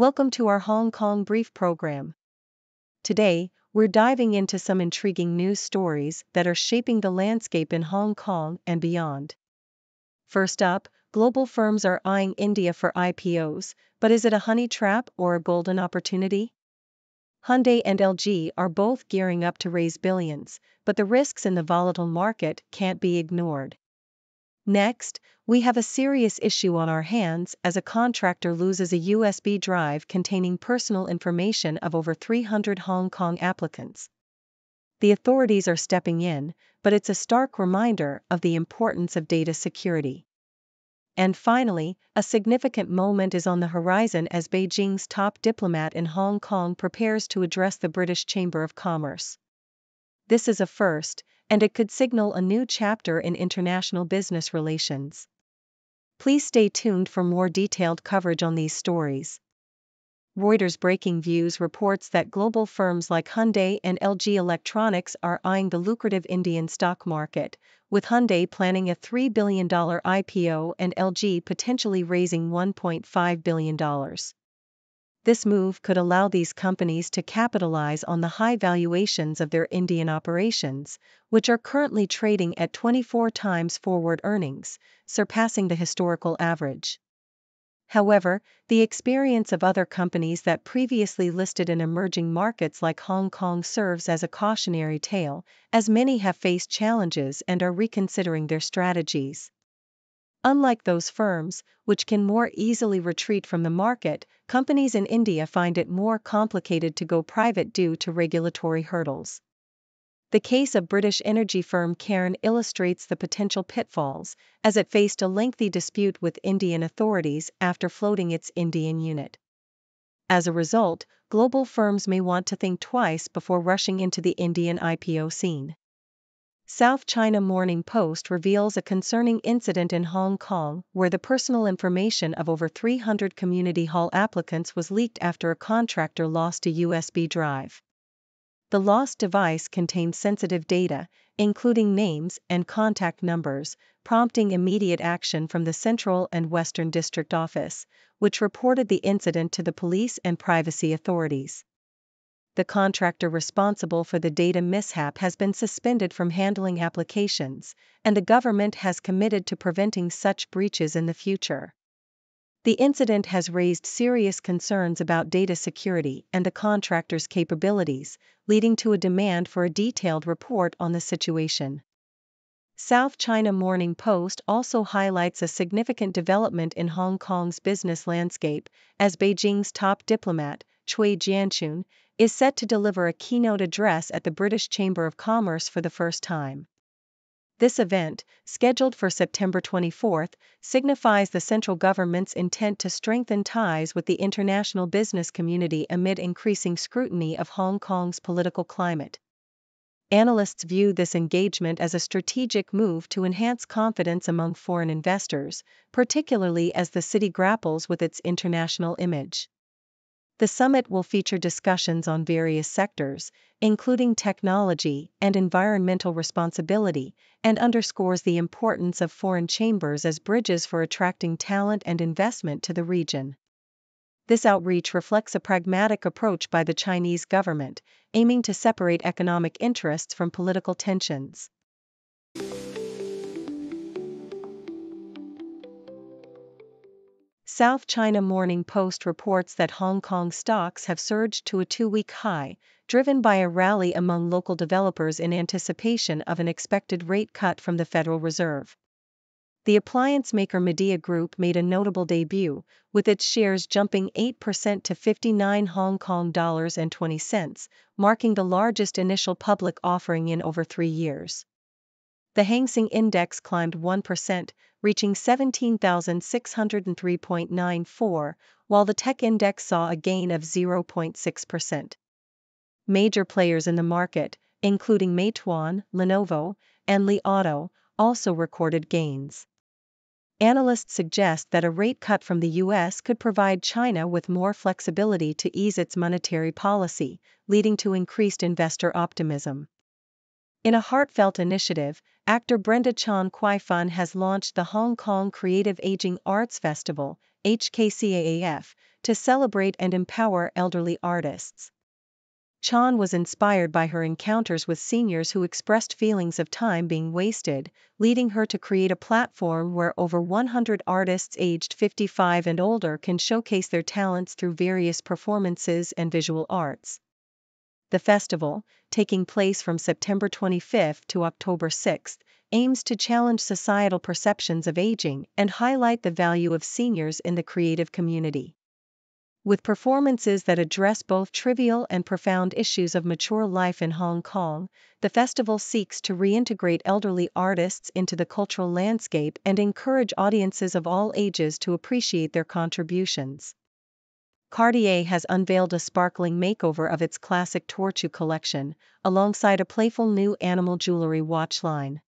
Welcome to our Hong Kong Brief program. Today, we're diving into some intriguing news stories that are shaping the landscape in Hong Kong and beyond. First up, global firms are eyeing India for IPOs, but is it a honey trap or a golden opportunity? Hyundai and LG are both gearing up to raise billions, but the risks in the volatile market can't be ignored. Next, we have a serious issue on our hands as a contractor loses a USB drive containing personal information of over 300 Hong Kong applicants. The authorities are stepping in, but it's a stark reminder of the importance of data security. And finally, a significant moment is on the horizon as Beijing's top diplomat in Hong Kong prepares to address the British Chamber of Commerce. This is a first, and it could signal a new chapter in international business relations. Please stay tuned for more detailed coverage on these stories. Reuters Breaking Views reports that global firms like Hyundai and LG Electronics are eyeing the lucrative Indian stock market, with Hyundai planning a $3 billion IPO and LG potentially raising $1.5 billion. This move could allow these companies to capitalize on the high valuations of their Indian operations, which are currently trading at 24 times forward earnings, surpassing the historical average. However, the experience of other companies that previously listed in emerging markets like Hong Kong serves as a cautionary tale, as many have faced challenges and are reconsidering their strategies. Unlike those firms, which can more easily retreat from the market, companies in India find it more complicated to go private due to regulatory hurdles. The case of British energy firm Cairn illustrates the potential pitfalls, as it faced a lengthy dispute with Indian authorities after floating its Indian unit. As a result, global firms may want to think twice before rushing into the Indian IPO scene. South China Morning Post reveals a concerning incident in Hong Kong where the personal information of over 300 community hall applicants was leaked after a contractor lost a USB drive. The lost device contained sensitive data, including names and contact numbers, prompting immediate action from the Central and Western District Office, which reported the incident to the police and privacy authorities. The contractor responsible for the data mishap has been suspended from handling applications, and the government has committed to preventing such breaches in the future. The incident has raised serious concerns about data security and the contractor's capabilities, leading to a demand for a detailed report on the situation. South China Morning Post also highlights a significant development in Hong Kong's business landscape, as Beijing's top diplomat, Cui Jianchun, is set to deliver a keynote address at the British Chamber of Commerce for the first time. This event, scheduled for September 24, signifies the central government's intent to strengthen ties with the international business community amid increasing scrutiny of Hong Kong's political climate. Analysts view this engagement as a strategic move to enhance confidence among foreign investors, particularly as the city grapples with its international image. The summit will feature discussions on various sectors, including technology and environmental responsibility, and underscores the importance of foreign chambers as bridges for attracting talent and investment to the region. This outreach reflects a pragmatic approach by the Chinese government, aiming to separate economic interests from political tensions. South China Morning Post reports that Hong Kong stocks have surged to a two-week high, driven by a rally among local developers in anticipation of an expected rate cut from the Federal Reserve. The appliance maker Midea Group made a notable debut, with its shares jumping 8% to 59 Hong Kong dollars and 20 cents, marking the largest initial public offering in over 3 years. The Hang Seng Index climbed 1%, reaching 17,603.94, while the tech index saw a gain of 0.6%. Major players in the market, including Meituan, Lenovo, and Li Auto, also recorded gains. Analysts suggest that a rate cut from the U.S. could provide China with more flexibility to ease its monetary policy, leading to increased investor optimism. In a heartfelt initiative, actor Brenda Chan Kwai Fun has launched the Hong Kong Creative Aging Arts Festival, HKCAAF, to celebrate and empower elderly artists. Chan was inspired by her encounters with seniors who expressed feelings of time being wasted, leading her to create a platform where over 100 artists aged 55 and older can showcase their talents through various performances and visual arts. The festival, taking place from September 25 to October 6, aims to challenge societal perceptions of aging and highlight the value of seniors in the creative community. With performances that address both trivial and profound issues of mature life in Hong Kong, the festival seeks to reintegrate elderly artists into the cultural landscape and encourage audiences of all ages to appreciate their contributions. Cartier has unveiled a sparkling makeover of its classic Torchu collection, alongside a playful new animal jewelry watch line.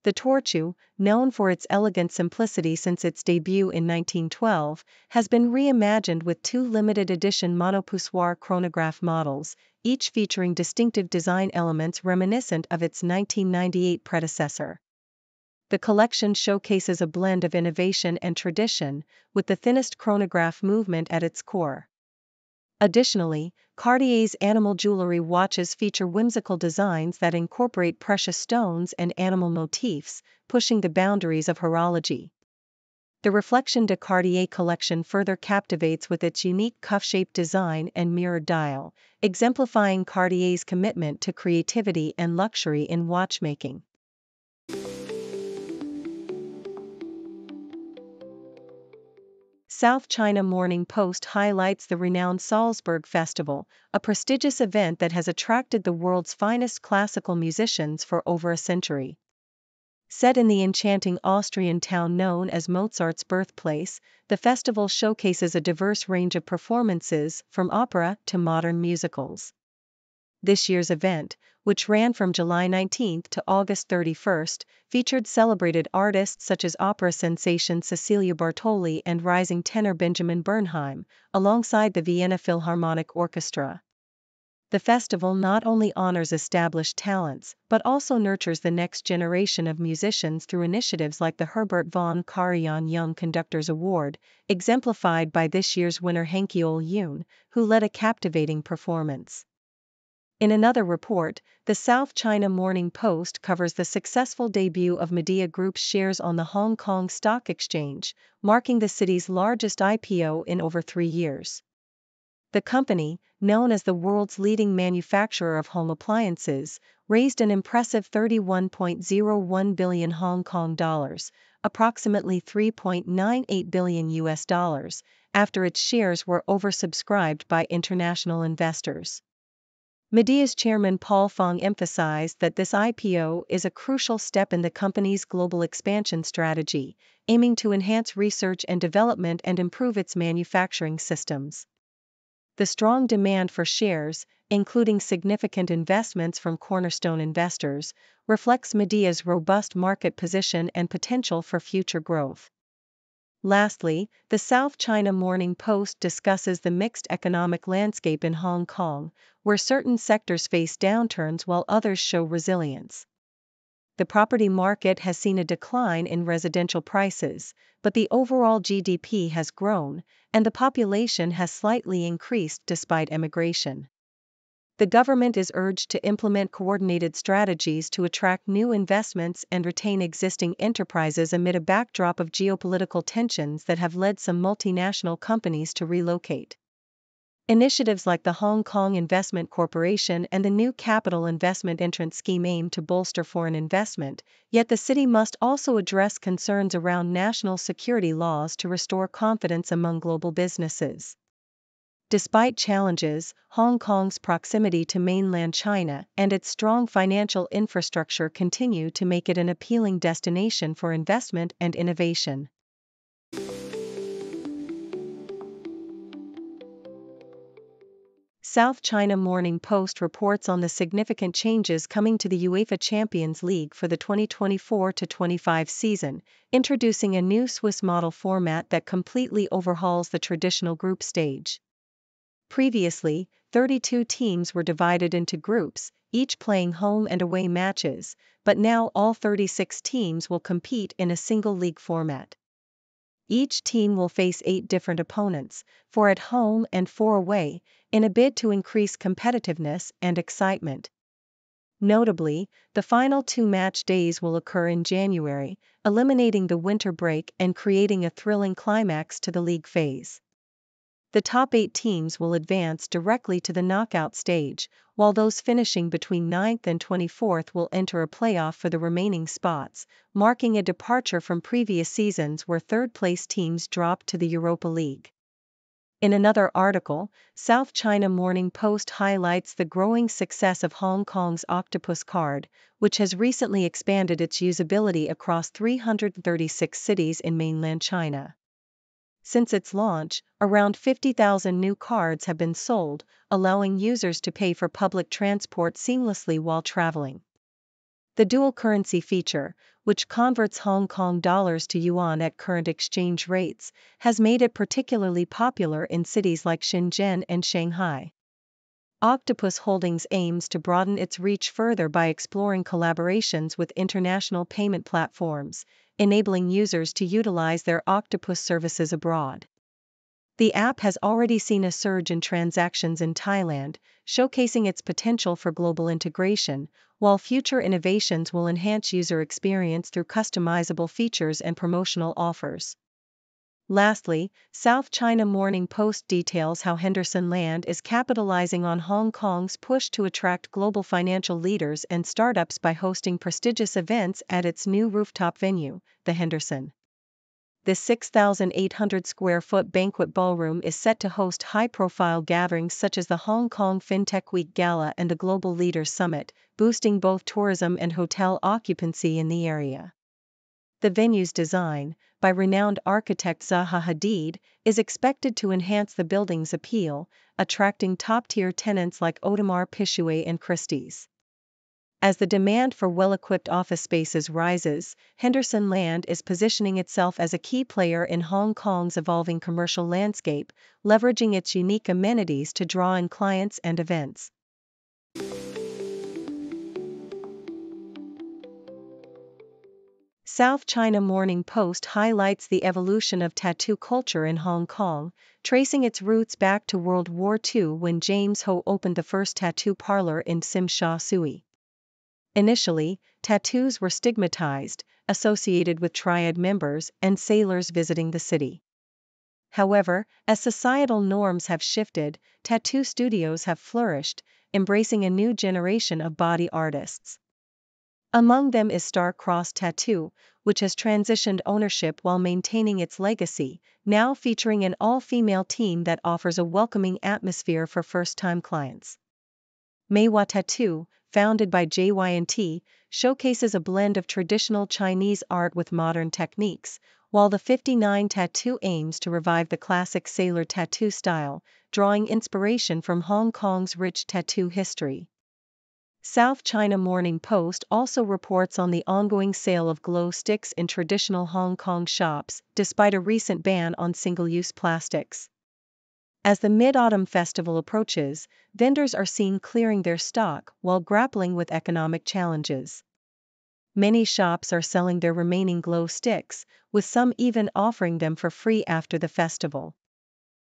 The Torchu, known for its elegant simplicity since its debut in 1912, has been reimagined with 2 limited edition monopoussoir chronograph models, each featuring distinctive design elements reminiscent of its 1998 predecessor. The collection showcases a blend of innovation and tradition, with the thinnest chronograph movement at its core. Additionally, Cartier's animal jewelry watches feature whimsical designs that incorporate precious stones and animal motifs, pushing the boundaries of horology. The Reflection de Cartier collection further captivates with its unique cuff-shaped design and mirrored dial, exemplifying Cartier's commitment to creativity and luxury in watchmaking. South China Morning Post highlights the renowned Salzburg Festival, a prestigious event that has attracted the world's finest classical musicians for over a century. Set in the enchanting Austrian town known as Mozart's birthplace, the festival showcases a diverse range of performances from opera to modern musicals. This year's event, which ran from July 19 to August 31, featured celebrated artists such as opera sensation Cecilia Bartoli and rising tenor Benjamin Bernheim, alongside the Vienna Philharmonic Orchestra. The festival not only honors established talents, but also nurtures the next generation of musicians through initiatives like the Herbert von Karajan Young Conductors Award, exemplified by this year's winner Henkiol Yoon, who led a captivating performance. In another report, the South China Morning Post covers the successful debut of Midea Group's shares on the Hong Kong Stock Exchange, marking the city's largest IPO in over 3 years. The company, known as the world's leading manufacturer of home appliances, raised an impressive 31.01 billion Hong Kong dollars, approximately $3.98 billion US dollars, after its shares were oversubscribed by international investors. Midea's chairman Paul Fong emphasized that this IPO is a crucial step in the company's global expansion strategy, aiming to enhance research and development and improve its manufacturing systems. The strong demand for shares, including significant investments from cornerstone investors, reflects Midea's robust market position and potential for future growth. Lastly, the South China Morning Post discusses the mixed economic landscape in Hong Kong, where certain sectors face downturns while others show resilience. The property market has seen a decline in residential prices, but the overall GDP has grown, and the population has slightly increased despite emigration. The government is urged to implement coordinated strategies to attract new investments and retain existing enterprises amid a backdrop of geopolitical tensions that have led some multinational companies to relocate. Initiatives like the Hong Kong Investment Corporation and the new Capital Investment Entrance Scheme aim to bolster foreign investment, yet the city must also address concerns around national security laws to restore confidence among global businesses. Despite challenges, Hong Kong's proximity to mainland China and its strong financial infrastructure continue to make it an appealing destination for investment and innovation. South China Morning Post reports on the significant changes coming to the UEFA Champions League for the 2024-25 season, introducing a new Swiss model format that completely overhauls the traditional group stage. Previously, 32 teams were divided into groups, each playing home and away matches, but now all 36 teams will compete in a single league format. Each team will face 8 different opponents, 4 at home and 4 away, in a bid to increase competitiveness and excitement. Notably, the final 2 match days will occur in January, eliminating the winter break and creating a thrilling climax to the league phase. The top 8 teams will advance directly to the knockout stage, while those finishing between 9th and 24th will enter a playoff for the remaining spots, marking a departure from previous seasons where third-place teams dropped to the Europa League. In another article, South China Morning Post highlights the growing success of Hong Kong's Octopus card, which has recently expanded its usability across 336 cities in mainland China. Since its launch, around 50,000 new cards have been sold, allowing users to pay for public transport seamlessly while traveling. The dual currency feature, which converts Hong Kong dollars to yuan at current exchange rates, has made it particularly popular in cities like Shenzhen and Shanghai. Octopus Holdings aims to broaden its reach further by exploring collaborations with international payment platforms, enabling users to utilize their Octopus services abroad. The app has already seen a surge in transactions in Thailand, showcasing its potential for global integration, while future innovations will enhance user experience through customizable features and promotional offers. Lastly, South China Morning Post details how Henderson Land is capitalizing on Hong Kong's push to attract global financial leaders and startups by hosting prestigious events at its new rooftop venue, the Henderson. This 6,800 square foot banquet ballroom is set to host high-profile gatherings such as the Hong Kong FinTech Week Gala and the Global Leaders Summit, boosting both tourism and hotel occupancy in the area. The venue's design, by renowned architect Zaha Hadid, is expected to enhance the building's appeal, attracting top-tier tenants like Audemars Piguet and Christie's. As the demand for well-equipped office spaces rises, Henderson Land is positioning itself as a key player in Hong Kong's evolving commercial landscape, leveraging its unique amenities to draw in clients and events. South China Morning Post highlights the evolution of tattoo culture in Hong Kong, tracing its roots back to World War II when James Ho opened the first tattoo parlor in Tsim Sha Tsui. Initially, tattoos were stigmatized, associated with triad members and sailors visiting the city. However, as societal norms have shifted, tattoo studios have flourished, embracing a new generation of body artists. Among them is Star-Crossed Tattoo, which has transitioned ownership while maintaining its legacy, now featuring an all-female team that offers a welcoming atmosphere for first-time clients. Meiwa Tattoo, founded by JY&T, showcases a blend of traditional Chinese art with modern techniques, while the 59 Tattoo aims to revive the classic sailor tattoo style, drawing inspiration from Hong Kong's rich tattoo history. South China Morning Post also reports on the ongoing sale of glow sticks in traditional Hong Kong shops, despite a recent ban on single-use plastics. As the Mid-Autumn Festival approaches, vendors are seen clearing their stock while grappling with economic challenges. Many shops are selling their remaining glow sticks, with some even offering them for free after the festival.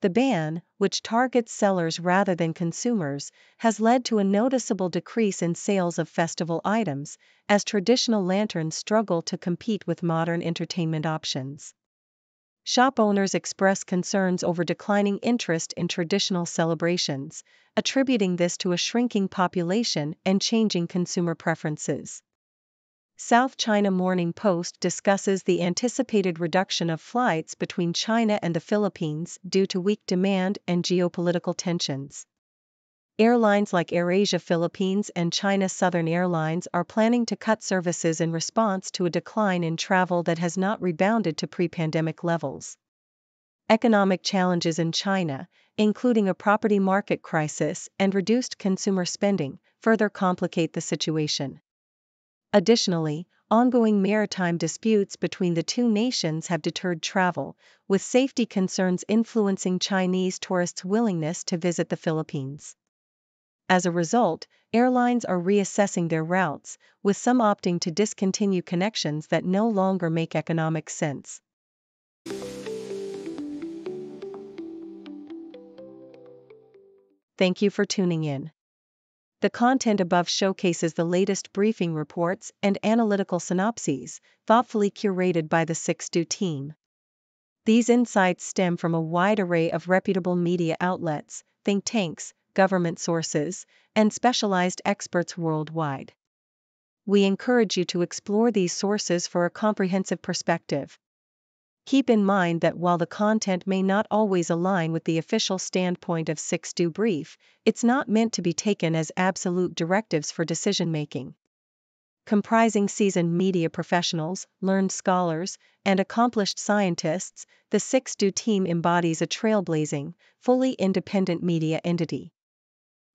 The ban, which targets sellers rather than consumers, has led to a noticeable decrease in sales of festival items, as traditional lanterns struggle to compete with modern entertainment options. Shop owners express concerns over declining interest in traditional celebrations, attributing this to a shrinking population and changing consumer preferences. South China Morning Post discusses the anticipated reduction of flights between China and the Philippines due to weak demand and geopolitical tensions. Airlines like AirAsia Philippines and China Southern Airlines are planning to cut services in response to a decline in travel that has not rebounded to pre-pandemic levels. Economic challenges in China, including a property market crisis and reduced consumer spending, further complicate the situation. Additionally, ongoing maritime disputes between the two nations have deterred travel, with safety concerns influencing Chinese tourists' willingness to visit the Philippines. As a result, airlines are reassessing their routes, with some opting to discontinue connections that no longer make economic sense. Thank you for tuning in. The content above showcases the latest briefing reports and analytical synopses, thoughtfully curated by the 6Do team. These insights stem from a wide array of reputable media outlets, think tanks, government sources, and specialized experts worldwide. We encourage you to explore these sources for a comprehensive perspective. Keep in mind that while the content may not always align with the official standpoint of 6Do Brief, it's not meant to be taken as absolute directives for decision-making. Comprising seasoned media professionals, learned scholars, and accomplished scientists, the 6Do team embodies a trailblazing, fully independent media entity.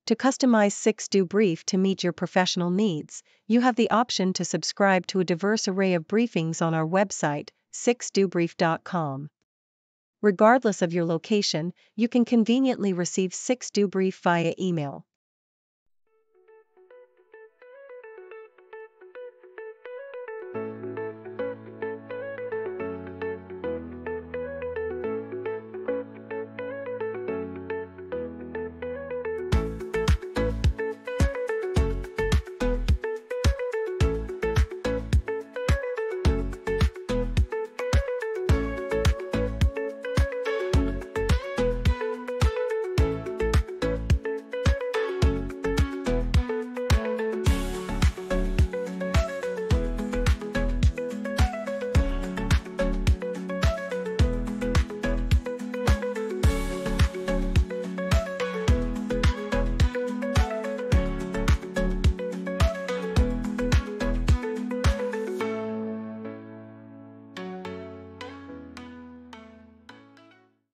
To customize 6Do Brief to meet your professional needs, you have the option to subscribe to a diverse array of briefings on our website, 6dobrief.com. Regardless of your location, you can conveniently receive 6Do Brief via email.